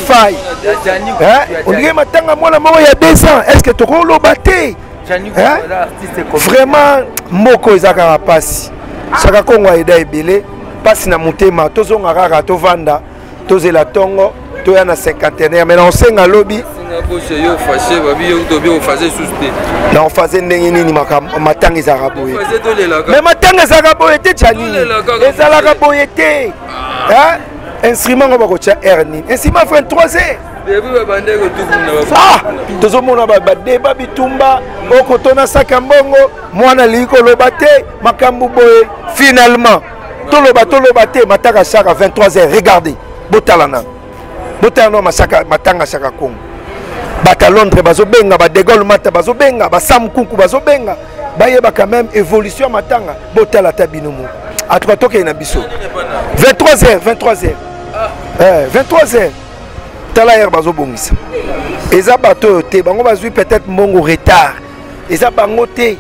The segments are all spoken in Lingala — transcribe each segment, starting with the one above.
faille. On dirait matanga moi il y a 2 ans. Est-ce que tu as le batté? Vraiment, moko ezaka pasi. Chaka Congo aida ebele, pasi na mutema, tozo ngara to vanda, toze la tongo, to ya na 50aire, mais on senga lobby. Non, on faisait nini matanga ezaka boye. Mais matanga ezaka boye te chani. Ezaka boye te. Hein? Instrument on va kocha erni. Instrument 23h. Ah, tozomona ba débat bitumba okotona sakambongo mwana liko lobate makambu boye finalement tolobate mataka chaka 23h. Regardez botalana masaka matanga chaka Congo bata Londres bazobenga ba De Gaulle mata bazobenga ba Sam Kunku bazobenga bayeba quand même évolution matanga botala tabinomo atuka toke na biso 23h 23h tala hier bazo bongisa eza bato te bango bazui peut-être mongo retard eza bango te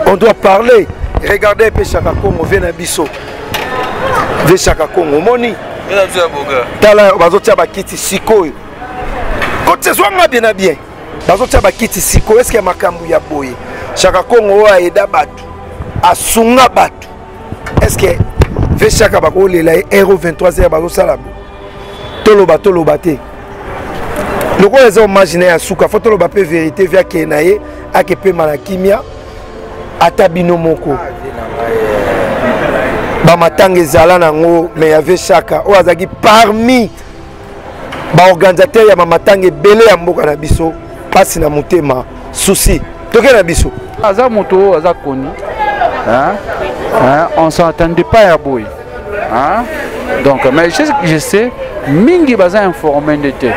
on doit parler. Regardez pe Chaka Congo vient na biso ve Chaka Congo moni tala bazo tia ba kiti sikoyo côté zwanga bien bazo tia ba kiti sikoyo. Est-ce que makambu ya boye Chaka Congo a eda batu asunga batu? Est-ce que ve Chaka bako lela héros 23h bazo sala toloba te loko les imaginer ya suka faut toloba pe vérité via kenaye akepe malakimia atabino moko ba matanga ezala nango mais y avait Chaka o azaki parmi ba organisateur ya matanga belé ya mboka na biso pasi na mutema souci toke na biso aza moto aza koni on s'entendait pas ya boy donc mais je sais mingi baza informé ndete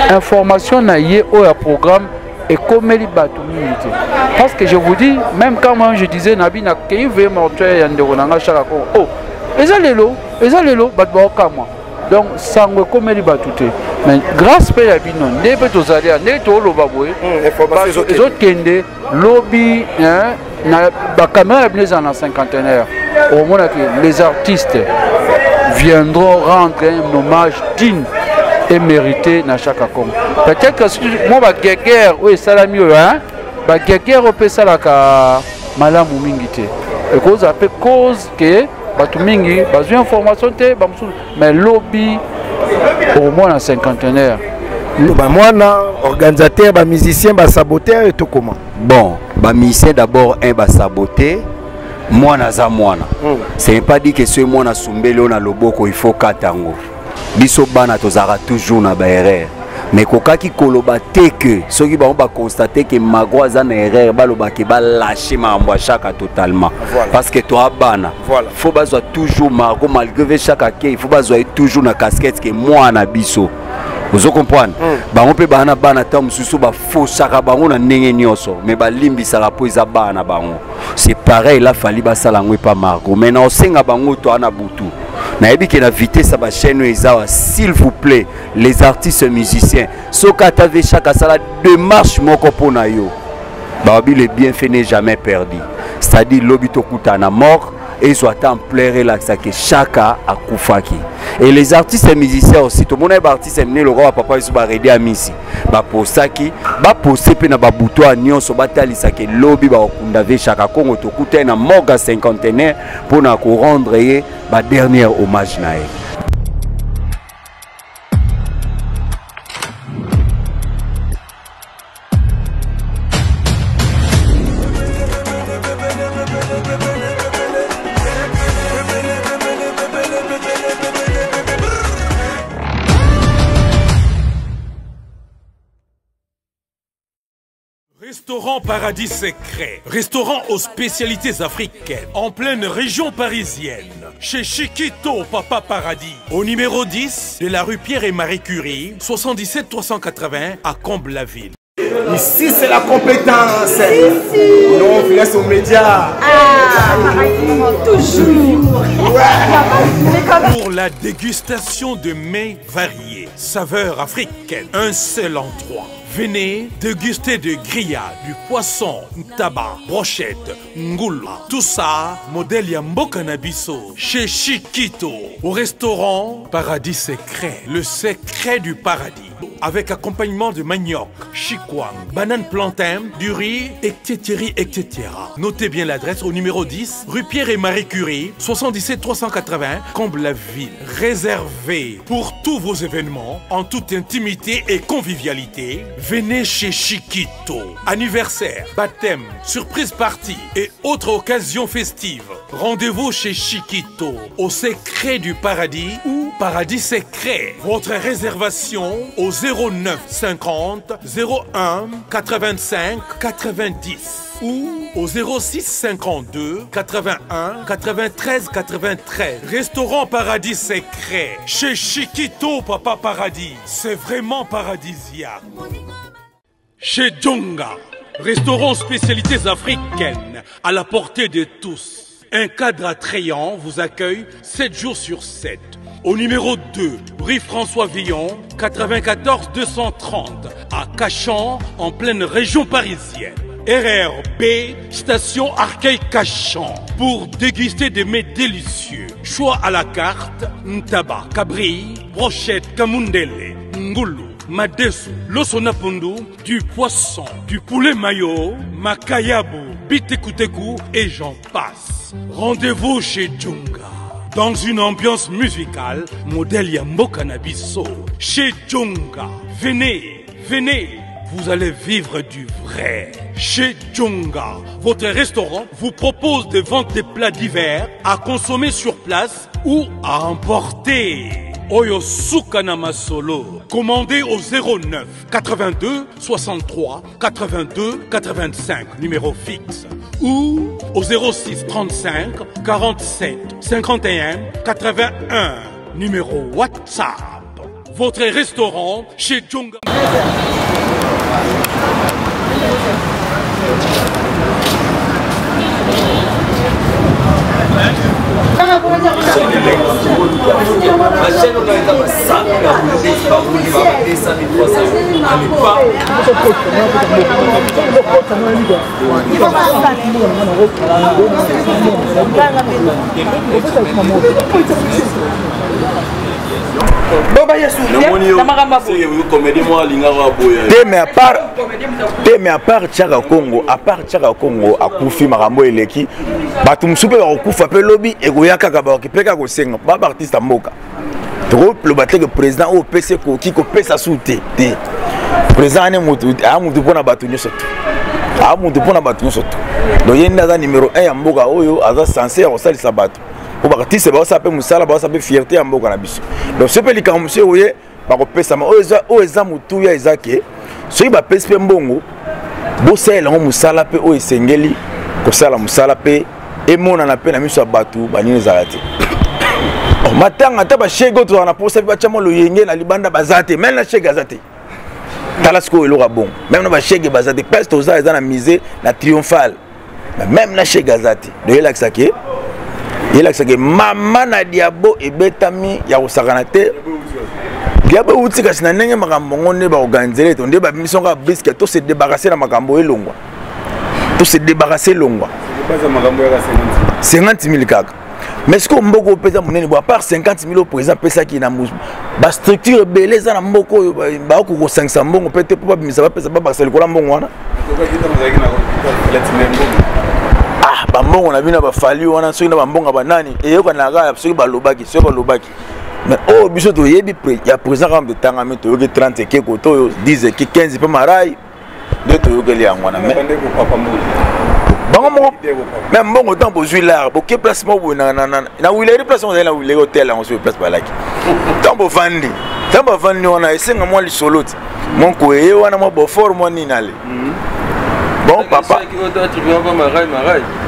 information na ye au programme et comme li batu mingi parce que je vous dis même quand moi je disais nabi na kei ve mortuaire ya ndeko nanga Chaka Congo oh eza lelo batu ba kama donc sangwe comme li batu te mais grâce pe ya bino ndebe tozali ne to loba boye information ezokende lobby na ba caméra ebneza na 50aire au moins que les artistes viendront rendre un hommage digne et mérité na Chaka Congo. Peut-être que si moi ba guerre oui salami ba guerre peut salaka malamu mingi te. Et cause après cause que batu mingi bazu information te mais lobby au moins na 50aire. Ba mwana organisateur ba musicien ba saboteur et tout comment. Bon, ba musicien d'abord un ba saboter. Mwana za mwana. C'est pas dit que ce mwana sumbelo na loboko il faut katango. Biso bana tozara toujours na ba erreur. Mais kokaki koloba te que ceux qui ba constater que magwa za na erreur baloba ke ba lâcher mambo Chaka totalement. Voilà. Parce que toi bana. Voilà. Faut bazwa toujours margo malgré Chaka ke il faut bazwa toujours na casquette que mwana biso. Vous comprenez? Bango pe bana tam susu ba faux Chaka bango na ndenge nyoso mais ba limbi sala po isa bana bango. C'est pareil là fali ba sala ngwe pa margo mais na osenga bango to ana butu. Na yebi ke na vitesse sa ba chaîne ezawa s'il vous plaît les artistes musiciens soka tave Chaka sala démarche moko pona yo. Ba bi le bienfait n'est jamais perdu. C'est-à-dire lobito kuta na mort et soit en plein relax que Chaka a koufaki. Et les artistes et musiciens aussi, tout le monde est artiste et le roi papa ils va aider à Missi. Ba postaki, ba poster pe na ba buto a nyonso batali sa ke lobby ba okundave Chaka Congo to kuta na morga 50aire pour na ko rendre ba dernier hommage na ye. Restaurant Paradis Secret, restaurant aux spécialités africaines, en pleine région parisienne, chez Chiquito Papa Paradis, au numéro 10 de la rue Pierre et Marie Curie, 77 380 à Comble-la-Ville. Ici, c'est la compétence. Non, on laisse aux médias. Toujours. Pour la dégustation de mets variés, saveurs africaines, un seul endroit. Venez déguster de grillades, du poisson, tabac, brochette, ngoula. Tout ça, modèle Yamboka Nabiso, chez Chiquito, au restaurant Paradis Secret, le secret du paradis. Avec accompagnement de manioc, chikwang, banane plantain, du riz, etc. Notez bien l'adresse au numéro 10, rue Pierre et Marie Curie, 77 380, Comble-la-Ville. Réservé pour tous vos événements, en toute intimité et convivialité. Venez chez Chiquito. Anniversaire, baptême, surprise party et autres occasions festives. Rendez-vous chez Chiquito, au secret du paradis ou Paradis Secret. Votre réservation au 09 50 01 85 90 ou au 06 52 81 93 93. Restaurant Paradis Secret. Chez Chiquito, Papa Paradis. C'est vraiment paradisiaque. Chez Djonga, restaurant spécialités africaines à la portée de tous. Un cadre attrayant vous accueille 7 jours sur 7. Au numéro 2, rue François Villon, 94 230, à Cachan, en pleine région parisienne. RRB, station Arcueil-Cachan, pour déguster des mets délicieux. Choix à la carte, ntaba, cabri, brochette, kamundele, ngoulou, madesu, losonapundu, du poisson, du poulet mayo, makayabu, bitekuteku et j'en passe. Rendez-vous chez Djonga. Dans une ambiance musicale, modèle Yamboka Nabiso. Chez Djonga, venez, vous allez vivre du vrai. Chez Djonga, votre restaurant vous propose de vendre des plats divers à consommer sur place ou à emporter. Oyo Sukana Masolo. Commandez au 09 82 63 82 85, numéro fixe. Ou au 06 35 47 51 81, numéro WhatsApp. Votre restaurant chez Djonga. mais à part Tchaka Congo, akufi makambo eleki batu musupe bakufa pe lobby egoyaka kaba kipeka ko senga ba artiste mboka trop le battre que président au PC ko pesa soute te président ne mutu pona batu nyoso mutu pona batu nyoso donc yenda za numéro 1 ya mboka oyo aza censé osalisa batu po ba artiste ba sape musala ba sape fierté ya mboka na biso donc ce peli ka monsieur oye ba ko pesa ma oyo eza mutu ya ezake soki ba pesa mbongo bo sala ngo musala pe oyo esengeli ko sala musala pe emona na pe na miso ya batu banini zalati matanga ta ba shego to na posa ba chamo lo yenge na libanda bazate même na shege azate talasko eloka bon même na ba shege bazate peste oza eza na misé na triomphal même na shege azate de yelaksake mama na diabo ebetami ya kosakana te diabo uti kasi na ndenge makambo ngone ba organiser to nde ba mission ka bisque to se débarrasser na makambo elongwa to se débarrasser longwa 50 000 kaka. Mais ce qu'on mboko pesa munene bo à part 50 000 au président pesa ki na ba structure beleza na mboko ba ko 500 mbongo peut-être pas bimisa ba pesa ba basel ko la mbongo wana. Ah ba mbongo na bina ba fali wana soki na ba mbongo ba nani e yoka na ga soki ba lobaki mais oh biso to yebi ya président comme de tanga me to yoki 30 ke ko to 10 ke 15 pe marai de to yoki li angwana mais même bon autant pour jouer là pour quel placement vous na willer placement na willer hôtel on se place pas là tant pour vendre on a essayé moi le solo mon coé wana mo bo fort mo ni nale bon papa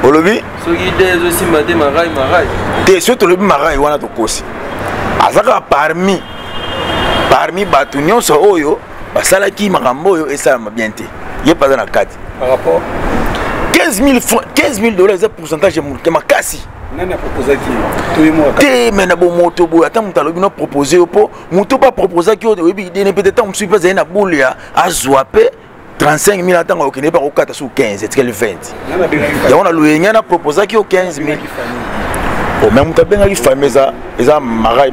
olobi so guide aussi maté marai te surtout le marai wana to kosi azaka parmi batu nyonso oyo basalaki makambo oyo esalama bien te ye pas na kati par rapport 15 000 dollars c'est pourcentage de makasi nani a proposé qui te mais na bon moto boy attends mutu alobi no proposer po mutu pas proposer ki oyo oui dene peut-être on suit pas na boule ya azwa pe 35 000 attends au Kenya pas au 4 sur 15 c'est quel 20 et on a loué na proposer ki au 15 000 au même temps ben il famille ça marai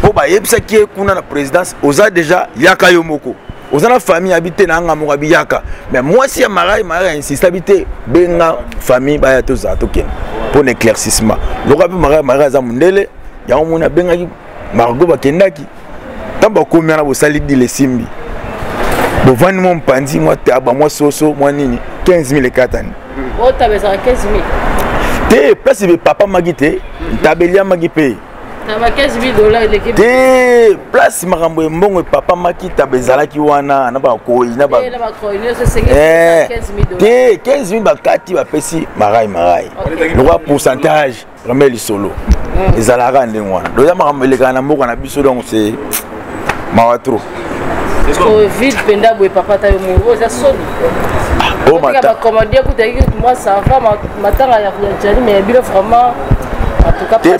po ba yebisa ki kuna na présidence oza déjà yaka yo moko oza na famille habité na nga mo biyaka mais moi si marai insiste habité benga famille ba ya to za to ken pour l'éclaircissement loka pe marai za mundele ya mona benga ki margo ba kendaki tamba ko miana bo sali di le simbi bo vani mon pandi moi taba moi soso moi nini 15 000 katani o tabeza 15 000 te place be papa magite tabelia magipe taba 15 000 dollars l'équipe te place makambo mbongo papa makita bezalaki wana na ba koi na ba te 15 000 bakati ba pesi marai le roi pourcentage vraiment li solo ezalaka ndengwana doya makambo eleka na mboko na biso donc c'est mawatro est-ce vite penda boy papa ta mo za solo oh mata comment dire que moi ça va matanga ya jani mais bilo vraiment te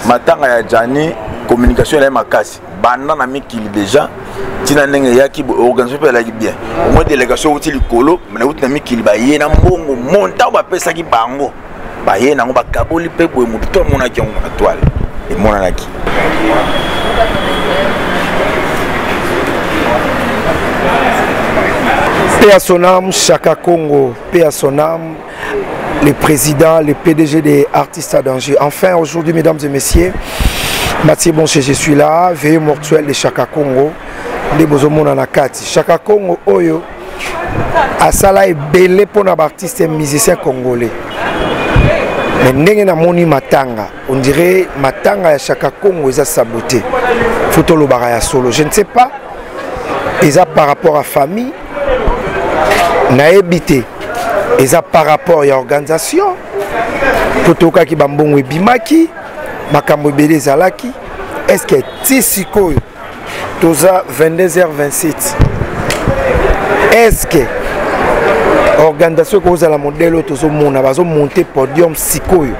matanga ya jani communication ya makasi banda na mikili déjà tina ndenge yaki organisation pe la bien au moins délégation uti likolo na uti na mikili ba yena mbongo monta ba pesa ki bango ba yena ngo ba kaboli pe boy mutu to mona ki ngo na toile et mona naki paix à son âme Chaka Congo, paix à son âme le président, le PDG des artistes à danger. Enfin, aujourd'hui, mesdames et messieurs, Mathieu Bonché, je suis là, veillée mortuelle de Chaka Congo, de Bozomon Anakati. Chaka Congo, Oyo, Asala est belé pour les artistes et musiciens congolais. Mais n'est pas moni matanga. On dirait matanga et Chaka Congo, ils ont saboté. Photo le baraya solo. Je ne sais pas, ils ont par rapport à la famille, n'a habité. Et ça par rapport à l'organisation, Potoka qui bambongo et bimaki, makambo belé zalaki, est-ce que Tissiko, toza 22h27, est-ce que l'organisation que la modèle tozo mona bazo monter podium sikoyo,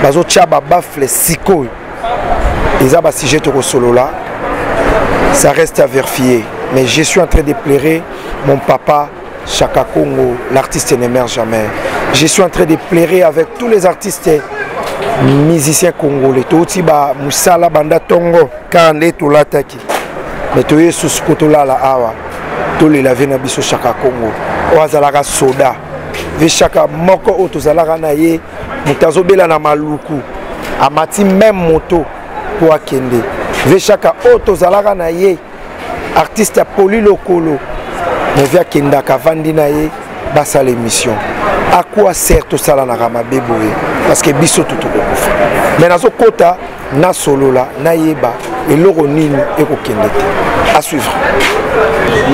bazo chaba bafle sikoyo, et ça ba sujet to solo là, ça reste à vérifier. Mais je suis en train de pleurer mon papa. Chaka Congo, l'artiste ne meurt jamais. Je suis en train de pleurer avec tous les artistes musiciens congolais. Totiba Moussala Banda Tongo, Kande Tolataki. Mais tu es sous Kotola la Awa. Tu les lavé na biso Chaka Congo. Oazalaga soda. Ve Chaka Moko Otozalara naye. Mutazo bela na maluku. Amati même moto pour akende. Ve Chaka Otozalara naye. Artiste Poli Lokolo. Mais via Kendaka Vandinaye, basa l'émission. À quoi sert tout ça là na Ramabé Boé? Parce que biso tout au coup. Mais dans ce quota, na solo là, na yeba, et l'oronine et au Kendaka. À suivre.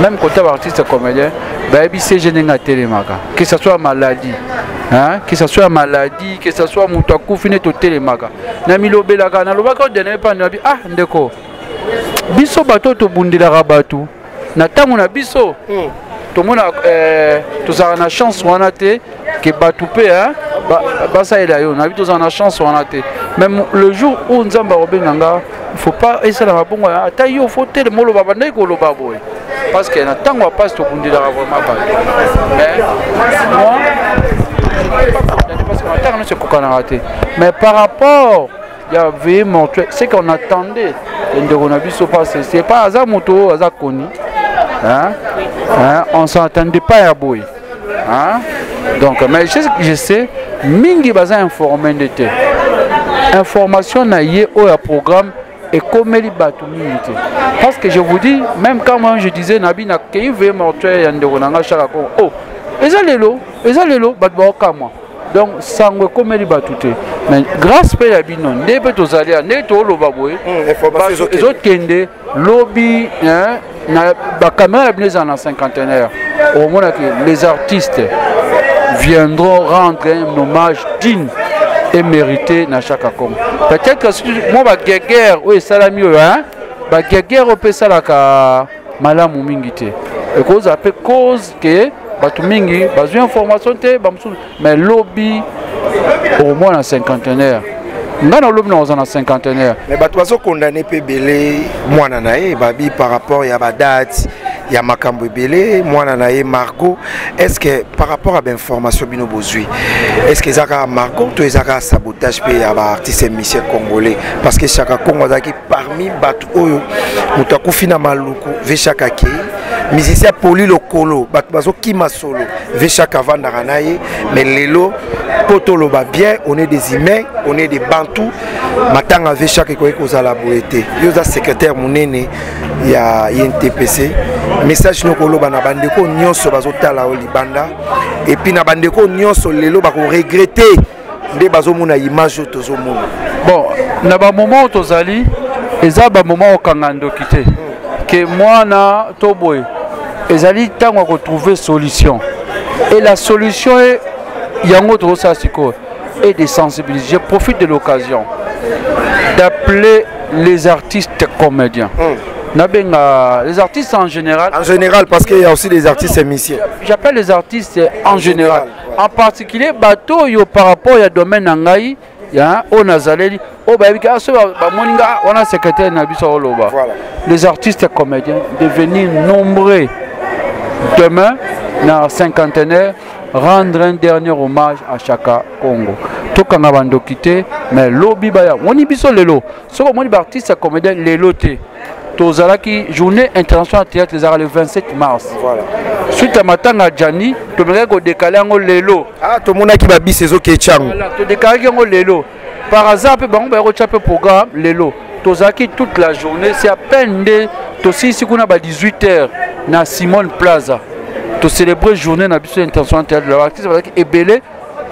Même côté artiste comédien, baby c'est général télémaga. Que ce soit maladie, hein, que ce soit maladie, que ce soit moutakou fini tout télémaga. Na milo belaga, na lobaka de ne pas nabi ah ndeko. Biso bato to bundila rabatu. Na tango na biso to mona to za na chance wana te ke batupe hein basa ila yo na bito za na chance wana te même le jour où nzamba obenanga il faut pas essayer la mabongo ata yo faut te le molo baba ndai ko lo baboy parce que na tango passe to bundila vraiment pas mais moi parce que na tango ne se kokana raté mais par rapport il y avait montré c'est qu'on attendait c'est pas hasard moto hasard connu. Hein? On s'entendait pas à Boy. Hein? Donc, mais je sais, mingi baza informé de te. Information na yé au programme et comme les bateaux minité. Parce que je vous dis, même quand moi je disais Nabi na kei veut mortuaire yande ronanga Chakako. Oh, ezalelo, batba moi. Donc, sangwe comme les bateaux. Mais grâce à Yabinon, ne peut aux alliés, ne to lo baboy. Les autres kende lobby hein. La caméra est en cinquantenaire. Au moment que les artistes viendront rendre un hommage digne et mérité dans chaque Congo. Peut-être que moi, ma guerre, oui, salami, hein, baguerre opesa la malamu mingi te et cause après cause que batu mingi bazui information te mais lobby au moins en cinquantenaire ngana lobby na en cinquantenaire mais batu baso condamné pe belé mwana na ye babi par rapport ya ba date ya makambo belé mwana na ye Marco est-ce que par rapport à l'information bino bozui est-ce que zaka Marco to ezaka sabotage pe ya ba artiste musicien congolais parce que Chaka Congo zaki parmi batu oyo mutakufi na maluku ve Chaka ke musicien poli lokolo batu bazo kima solo ve Chaka vandaka na ye mais lelo potolo ba bien on est des humains on est des bantous matanga ve Chaka ko ekozala boete yoza secrétaire munene ya INTPC message no koloba na bandeko nyonso bazotala o libanda et puis na bandeko nyonso lelo ba ko regretter nde bazomona image tozomona bon na ba moment tozali eza ba moment okangando kité que moi na toboy ezali tango ko trouver solution et la solution est yango to ça siko et de sensibiliser. Je profite de l'occasion d'appeler les artistes comédiens. Les artistes en général. En général, parce qu'il y a aussi des artistes musiciens. J'appelle les artistes en général. En particulier, bateau yo par rapport au domaine nangai, ya on a zaleli, on a secrétaire nabiso oloba. Les artistes comédiens devenir nombreux demain dans cinquantenaire. Rendre un dernier hommage à Chaka Congo. Tout quand on a quitté, mais lobby baya. On y biso lelo. Ce que mon artiste comédien lelo te. Tozala qui journée internationale théâtre les arts le 27 mars. Voilà. Suite à matanga Djani, tu me regardes décaler en lelo. Ah, tout le monde qui va bisser zo kechang. Voilà, tu décaler en lelo. Par hasard, on va rechaper programme lelo. Tozala qui toute la journée, c'est à peine de. Tosi ici qu'on a 18h na Simone Plaza. To célébrer journée na biso international théâtre de l'artiste parce que ebele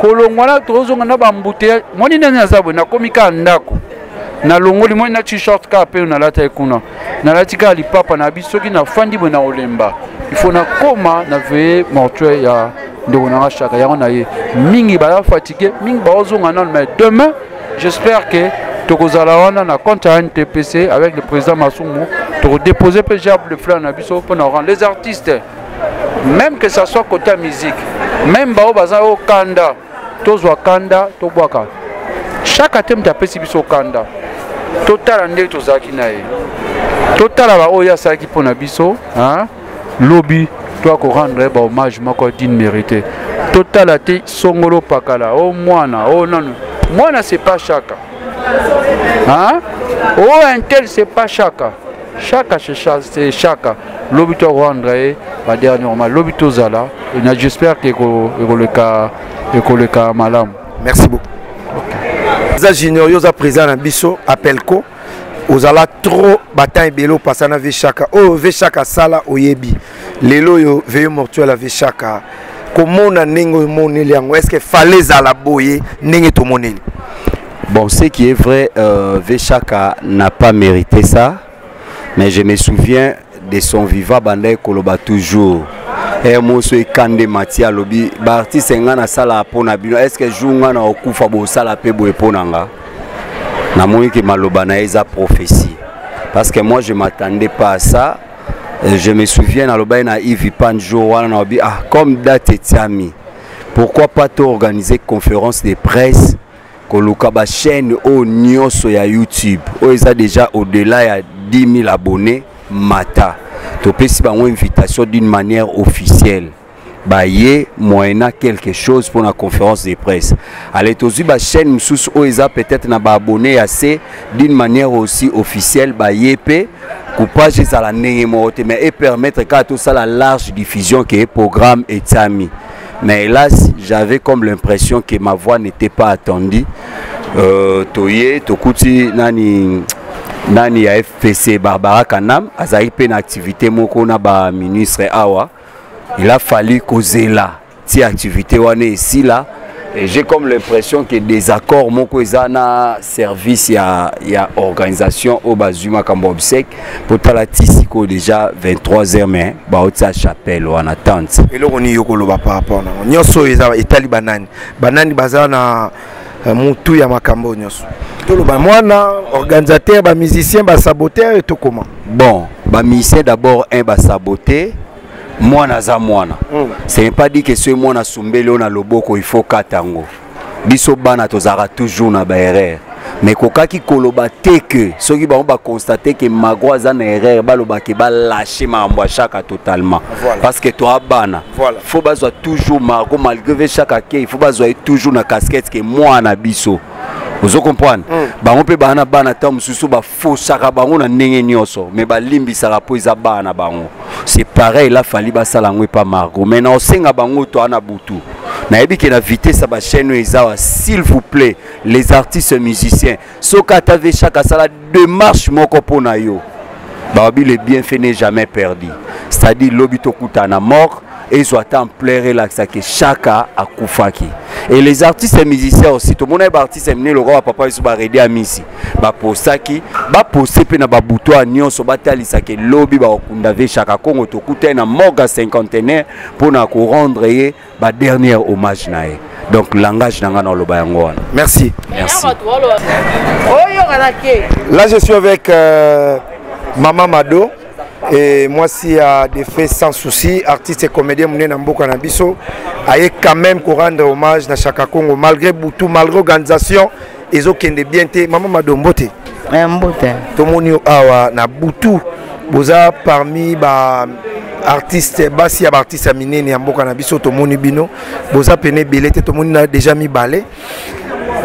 kolongwana tozonga na bambouteillage moni nene azabo na komika ndako na longoli moni na t-shirt ka pe na lata ekuna na latika lipapa na biso ki na fandi bona olemba il faut na koma na veiller mortuaire ya ndona Chaka ya na ye mingi ba fatigué mingi ba ozonga na mais demain j'espère que tokozala wana na compte à NTPC avec le président Masumu to déposer pe jab le fleur na biso pour rendre les artistes. Même que ça soit côté musique, même bao baza au kanda, tozwa kanda, tobwaka. Chaque thème d'appel si biso kanda. Total ande tozaki nae. Total ba oya saki pona biso, hein? Lobby doit ko rendre ba hommage mako digne mérité. Total ate songolo pakala, oh mwana, oh non. Mwana c'est pas Chaka. Hein? Oh un tel c'est pas Chaka. Chaka c'est Chaka. Lobby to rendre ba dernier normal. Lobby to zala. Et j'espère que le cas malam. Merci beaucoup. Okay. Junior yoza président na biso appelko ozala trop bataille belo pasana ve Chaka. Oh ve Chaka sala oyebi. Lelo yo ve mortuel la ve Chaka. Comment on a nengo moneli yango est-ce que fallait zala boye nenge to moneli. Bon, ce qui est vrai, ve Chaka n'a pas mérité ça. Mais je me souviens de son vivant bandai koloba toujours. Et moi je kande Matia lobi ba artiste ngana sala pona bino est-ce que jounga na okufa bo sala pe bo eponanga. Na moni ke maloba na eza prophétie. Parce que moi je m'attendais pas à ça. Je me souviens na loba na Yves Panjo wana na obi ah comme date etiami. Pourquoi pas organiser conférence de presse koluka ba chaîne au nyonso ya YouTube. O eza déjà au-delà ya 10 000 abonnés mata. Tu peux si une invitation d'une manière officielle. Baye moyena quelque chose pour la conférence de presse. Allez tozi ba chaîne sous oeza peut-être na ba abonné assez d'une manière aussi officielle baye pe coupage à la némote mais et permettre qu'à tout ça la large diffusion qui est programme et tami. Mais hélas, j'avais comme l'impression que ma voix n'était pas attendue. Toye tokuti nani ya FPC Barbara Kanam azali pe na activité moko na ba ministre awa il a fallu causer là ti activité wana ici là et j'ai comme l'impression que des accords moko ezana service ya organisation au bazuma kambobsek pour tala tisiko déjà 23h mais ba ota chapelle en attente et le roni yokolo ba par rapport na nyonso ezala etali banani bazana mutu ya makambo nyonso tout le organisateur, musicien, saboteur et tout comment? Bon, musicien d'abord un saboter. Moi naza mwana. Ce n'est pas dit que ce moi na sumbele na loboko il faut katango. Biso bana tozara toujours na ba erreur. Mais kokaki koloba te que ceux qui ba constater que magwa za na erreur baloba ke ba lâcher ma mbwa chaka totalement. Parce que toi bana. Faut bazwa toujours margo malgré chaque il faut bazwa toujours na casquette que moi na biso. Vous comprenez? Bango pe bana bana tam susu ba faux chaka bango na ndenge nyoso mais ba limbi sara po iza bana bango. C'est pareil là fali ba salangwe pas margo. Mais na osenga bango to ana butu. Na yebi ke na vitesse ba chaîne ezawa s'il vous plaît les artistes musiciens soka tave chaka sala démarche moko pona yo. Babi le bienfait n'est jamais perdu. C'est-à-dire l'obito kutana mort et ils ont en plein relax que chaka a koufaki. Et les artistes et musiciens aussi, tout le monde est artiste et le roi papa ils sont arrêtés à Missi. Ba postaki, ba posté pe na ba buto a nyon so batali sa que lobby ba okundave chaka Congo to kuta na morga cinquantenaire pour na ko rendre ba dernier hommage nae. Donc langage nanga na loba yango wana. Merci. Merci. Là je suis avec Maman Mado. Et moi, si a des faits sans souci, artiste et comédien, mon Namboka Nabiso, a quand même qu'on rendre hommage à Chaka Congo, malgré Boutou, malgré l'organisation, ils ont qu'un bien été. Maman m'a donné Mbote. Mbote. Tout le monde a na Boutou, vous avez parmi artistes, si artiste à Miné, Namboka Nabiso, tout le monde bino, vous avez peine belé, tout le monde a déjà mis balai.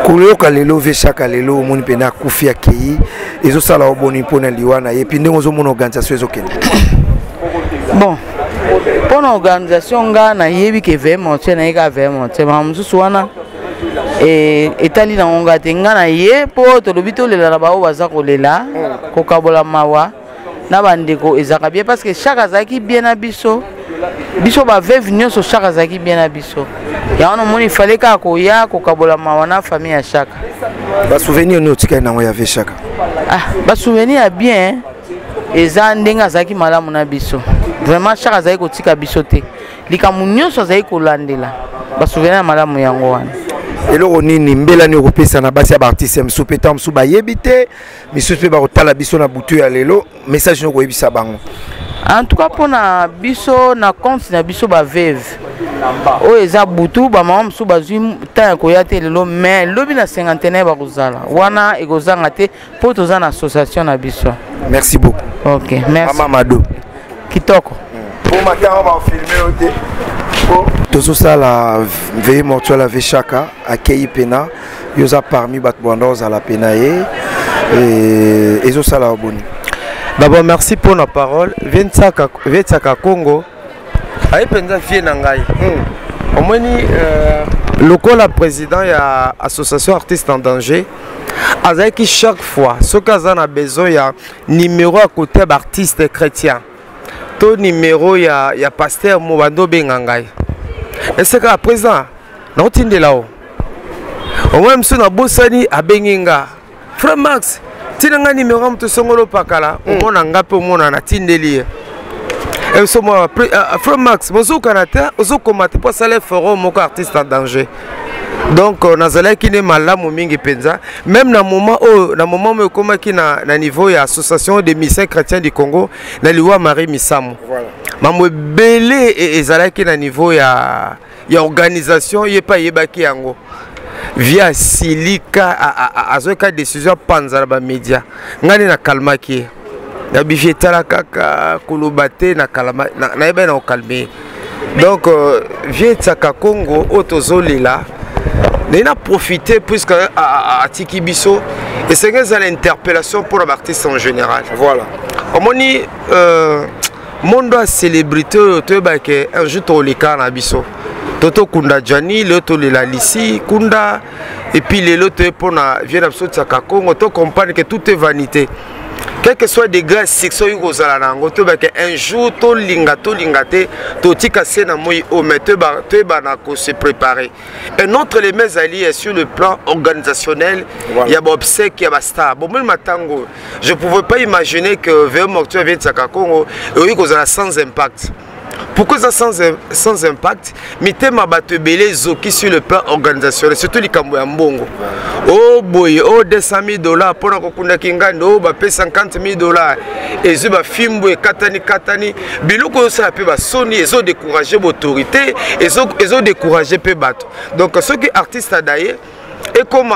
Koulio kalelo vechaka lelo moni pena kufia kei ezo sala oboni pona liwana et puis ndongo zo mon organisation ezokende. Bon. Pour l'organisation na yebi ke vraiment na eka vraiment ma mususu wana etali na onga tenga na ye po to lobito lela na bao baza kolela ko kabola mawa na bandeko ezaka bien parce que chaque azaki bien na biso ba veuve nyonso chaque azaki bien na biso. Ya on moni fallait ka ko ya ko kabola mawana famille ya chaka. Ba souvenir no tika na ya ve chaka. Ah, ba souvenir ya bien eza ndenga zaki malamu na biso. Vraiment chaka zaki ko tika biso te. Likamu nyonso zaki ko landela. Ba souvenir malamu yango wana. Eloko nini mbela ni kopesa na basi ya artiste msupeta msu ba yebite misupe ba kotala biso na butu ya lelo message no ko yebisa bango. En tout cas pour na biso na compte na biso ba veuve o eza butu ba mama msu bazwi ta ko ya te lelo mais lobi na cinquantenaire ba kozala wana ekozanga te po toza na association na biso. Merci beaucoup. OK, merci. Maman Mado kitoko. Pour matin on va filmer OK. Tout ça la veille mortuelle avec Chaka à Keipena yoza parmi batbandos à la penaye et zo sala boni. D'abord merci pour la parole. Viensaka Congo. Aïe penza vie nangai. Au moins le président il y a association artistes en danger. Avec chaque fois ce qu'on a besoin il y a numéro à côté d'artistes chrétiens. Ton numéro il y a pasteur Mobando Bengangai. Et c'est que président non tinde là-haut. Au moins monsieur na bosani a Benginga. Frère Max tinanga numéro mtu songolo pakala omona ngape omona na tindeli et so moi Frère Max bozo kanata ozo komate pour saler forum moko artiste en danger donc nazala ki ne malamu mingi penza même na moment me komaki na niveau ya association des missions chrétiens du Congo na liwa Marie Misamu voilà mamwe belé ezalaki na niveau ya organisation yepa yebaki yango via silika azoka décision panza ba média ngani na kalmaki na bifietala kaka kulubate na kalma na eba na calmer donc vietsaka Congo otozolela n'a profité puisque à Tikibiso et c'est l'interpellation pour l'artiste en général. Voilà. Comme on dit, monde a célébrité un jour au Lika na biso. Toto Kunda Jani, l'autre la Lissi, Kunda et puis les autres pour na vient absolument Congo. To comprendre que tout est vanité. Quel que soit des grâces sexuelles aux alanango, un jour to lingate, to tika sena moi au mettre banako se préparer. Un autre les mes alliés sur le plan organisationnel, il y a obsèque, il y a star. Bon, même matango, je pouvais pas imaginer que vers mortuaire vient de Saka Congo et oui qu'on a sans impact. Pourquoi ça sans impact? Mitema batebele zoki sur le plan organisationnel, surtout les kambo ya mbongo. Oh boy, oh $200,000 pour na kokunda kingando, ba pe $50,000. Et ze ba fimbo e katani. Biloko ça pe ba soni, ils ont découragé l'autorité, ils ont découragé pe bato. Donc ceux qui artistes à d'ailleurs et comme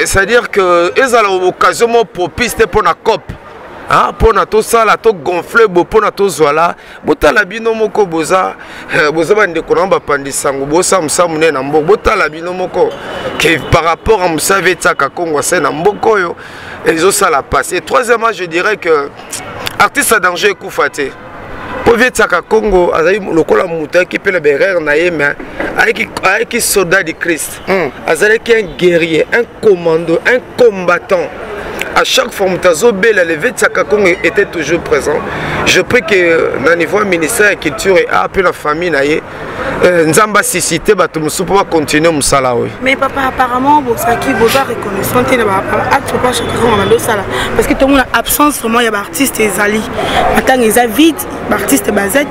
c'est-à-dire que ils ont l'occasion propice pour la COP. Pour na to sala to gonfler bo pour na to zoala botala bino moko boza bande konamba pandisango bosa msamune na mboko botala bino moko que par rapport à Moussave Tsaka Congo c'est na mboko yo ils ont ça la passe. Et troisièmement je dirais que artiste à danger Koufate pour Tsaka Congo azali lokola muta qui peut le berrer na yema avec soldat de Christ azali qui un guerrier, un commando, un combattant. À chaque fois, la levée de Tsaka Congo était toujours présent. Je prie que dans le niveau ministère de la Culture et Art, la famille, Nzamba Sisité, pour pouvoir continuer à mais papa, apparemment, vous avez reconnaissance parce que tout le monde a absence, vraiment, il y a des artistes et des alliés. Maintenant, ils ont vite, des artistes basés.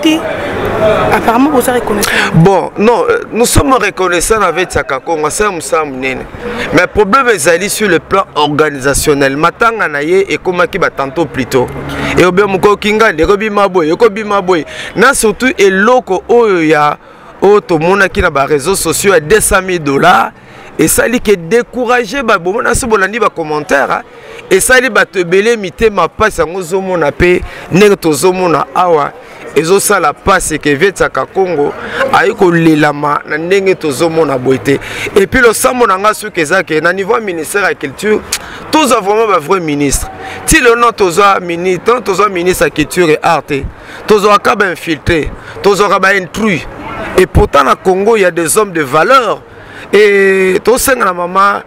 Apparemment, vous avez reconnaissance. Bon, non, nous sommes reconnaissants avec Tsaka Congo, mais le problème est sur le plan organisationnel. Matanga naye et comme qui va tantôt plus tôt. Et au bien moko kinga de robi maboy, kobi maboy. Na surtout et loko oya to mona qui na ba réseaux sociaux à $200,000 et ça li que décourager ba bon na se bolandi ba commentaire et ça li ba te belé mité ma passe ngo zo mona pe ne to zo mona awa. Et ça la passe que Tsaka Congo aiko lelama na ndenge tozomona boité. Et puis le samonanga ce que ça que na niveau ministère de la culture tous vraiment ba vrai ministre. Si le nom toza ministre, toza ministre de la culture et art, toza ka ba infiltré, toza ka ba intrus. Et pourtant na Congo il y a des hommes de valeur. Et tout ça, la maman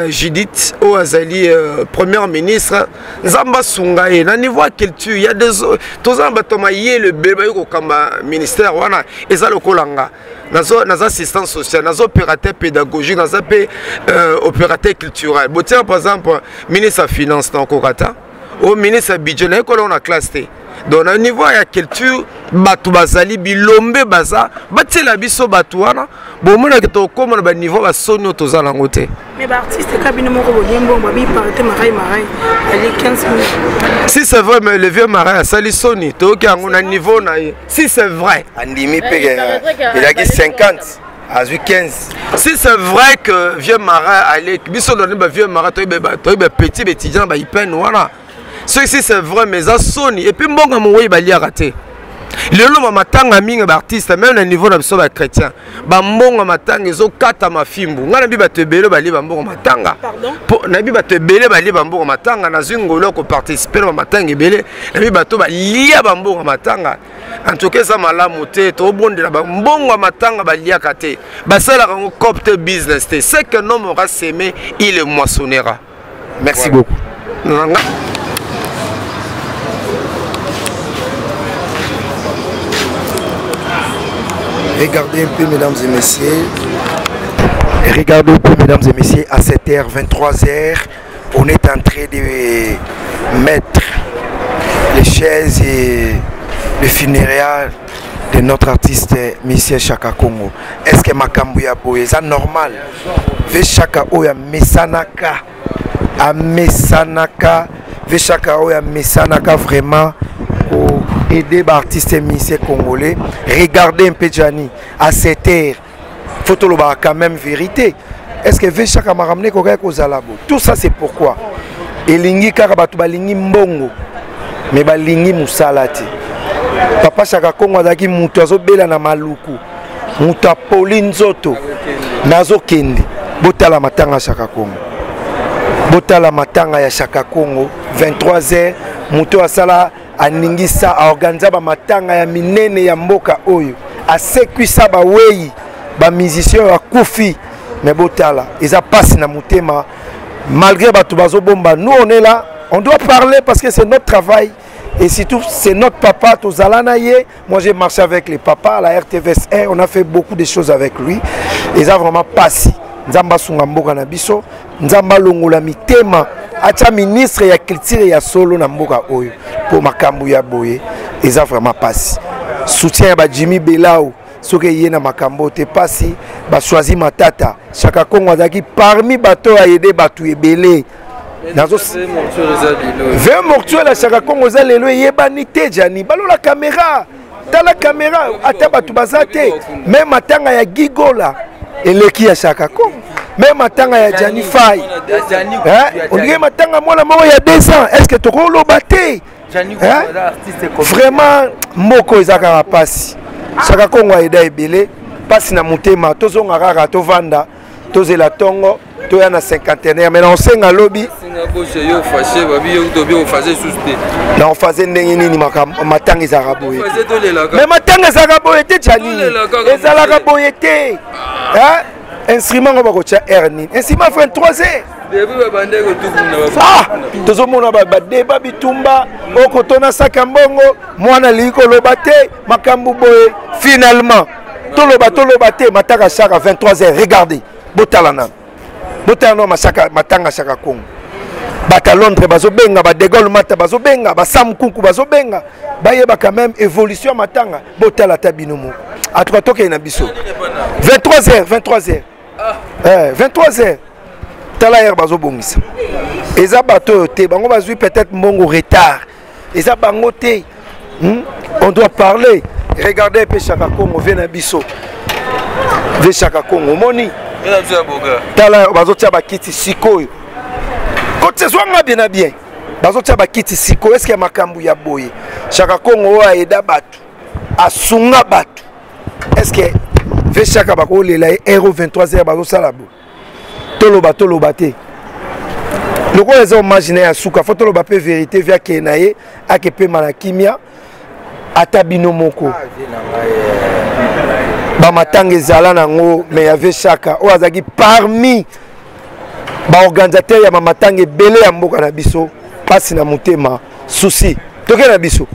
Judith Oazali, première ministre, Zamba Sungaye, na niveau culture, il y a des tout ça, le bébé au ministère, et ça le kolanga, nas assistants sociaux, nas opérateurs pédagogiques, nas opérateurs culturels. Tiens par exemple, ministre de finance dans Kokata, au ministre budget, on a classé. Donc au niveau de la culture, batu bazali bilombe baza, bati la biso batuana, bon mona keto comme na niveau ba sonyo toza la ngote. Mais ba artiste kabine moko boyembo babi parité marai ali 15 000. Si c'est vrai mais le vieux marai sali soni to ki ngona niveau na si c'est vrai, andimi pege il a 50 à 15. Si c'est vrai que vieux marai allait biso donner ba vieux marai to be petit étudiant ba ipen wana. Ceci c'est vrai mais ça sonne et puis mbonga mowe bali raté. Le nom matanga minga ba artiste même au niveau na so ba chrétien. Ba mbonga matanga ezo kata mafimbu. Ngana bi ba tebele bali ba mbonga matanga. Pardon? Na bi ba tebele bali ba mbonga matanga na zingolo ko participer ba matanga ebele. Na bi ba to ba lia ba mbonga matanga. En tout cas ça malamu te to bondela ba mbonga matanga bali akate. Ba sala ko copte business te. C'est que non aura semé, il le moissonnera. Merci beaucoup. Regardez un peu, mesdames et messieurs. Regardez un peu, mesdames et messieurs, à 7h, 23h, on est en train de mettre les chaises et les funérailles de notre artiste, M. Tsaka Congo. Est-ce que Makambouya Boye, c'est normal? Veshaka Oya Mesanaka, à Mesanaka, Veshaka Oya Mesanaka, vraiment. Aider les artistes et musiciens congolais. Regardez un peu Gianni à 7h. Faut le voir quand même vérité. Est-ce que Veshaka m'a ramené Kozalabo? Tout ça c'est pourquoi. Et lingi karabatu balingi mbongo. Mais balingi musalati. Papa Tsaka Congo daki mutu azobela na maluku. Mutu Pauline Zoto. Nazo kende. Botala matanga Tsaka Congo. Botala matanga ya Tsaka Congo. 23h. Mutu asala aningisa aorganiza ba matanga ya minene ya mboka oyo asekwisa ba wei ba musicien ya kufi mais botala eza passe na mutema malgré batu bazo bomba nous on est là on doit parler parce que c'est notre travail et surtout c'est notre papa tozalana ye moi j'ai marché avec les papas à la RTVS 1 on a fait beaucoup de choses avec lui et ça vraiment passé nzamba sunga mboka na biso nzamba longola mitema acha ministre ya culture ya solo na mboka oyo pour Makambouya Boye et ça vraiment passé soutien ya Jimmy Belao soki ye na makambo te pasi ba choisi Matata Chaka Kongo azaki parmi bato a aider batu ebele nazo ve mortuel la Chaka Kongo za lelo yebani te jani balola caméra tala caméra ata batu bazate même matanga ya Gigola eleki ya Chaka Kongo même matanga ya Jani Fai on dirait matanga mwana moko ya 2 ans est-ce que toko loba te vraiment moko ezaka pasi Chaka Kongo aida ebele pasi na mutema tozonga kaka tovanda tozela tongo toya na cinquantenaire mais na osenga lobi na ofaze ndenge nini matanga ezalaka boye mais matanga ezalaka boye te jani ezalaka boye te instrument ngo bakotia air nini instrument frère 3 heures tozomona badeba bitumba okotona saka mbongo mwana liko loba te makambu boye finalement toloba te mataka chaka 23 heures regardez botalana matanga Chaka Kongo bata Londres bazobenga ba De Gaulle mata bazobenga ba Sam Kunku bazobenga bayeba quand même évolution matanga botala ta binomo atuka toke na biso 23 heures 23 heures tala hier bazobongisa eza bato te bango bazui peut-être mbongo retard eza bango te on doit parler regardez pe Chaka Kongo vient na biso ve Chaka Kongo moni tala bazotia bakiti sikoyo kote zwanga bien na bien bazotia bakiti sikoyo est-ce que makambu ya boye Chaka Kongo aida batu asunga batu est-ce que ve Chaka bakolela euro 23 heures bazosala bo toloba te loko les imaginer ya suka faut toloba pe vérité via kenaye akepe malakimia ata bino moko ba matanga ezala nango mais ya ve Chaka o azaki parmi ba organisateur ya matanga ebele ya mboka na biso pasi na mutema souci toke na biso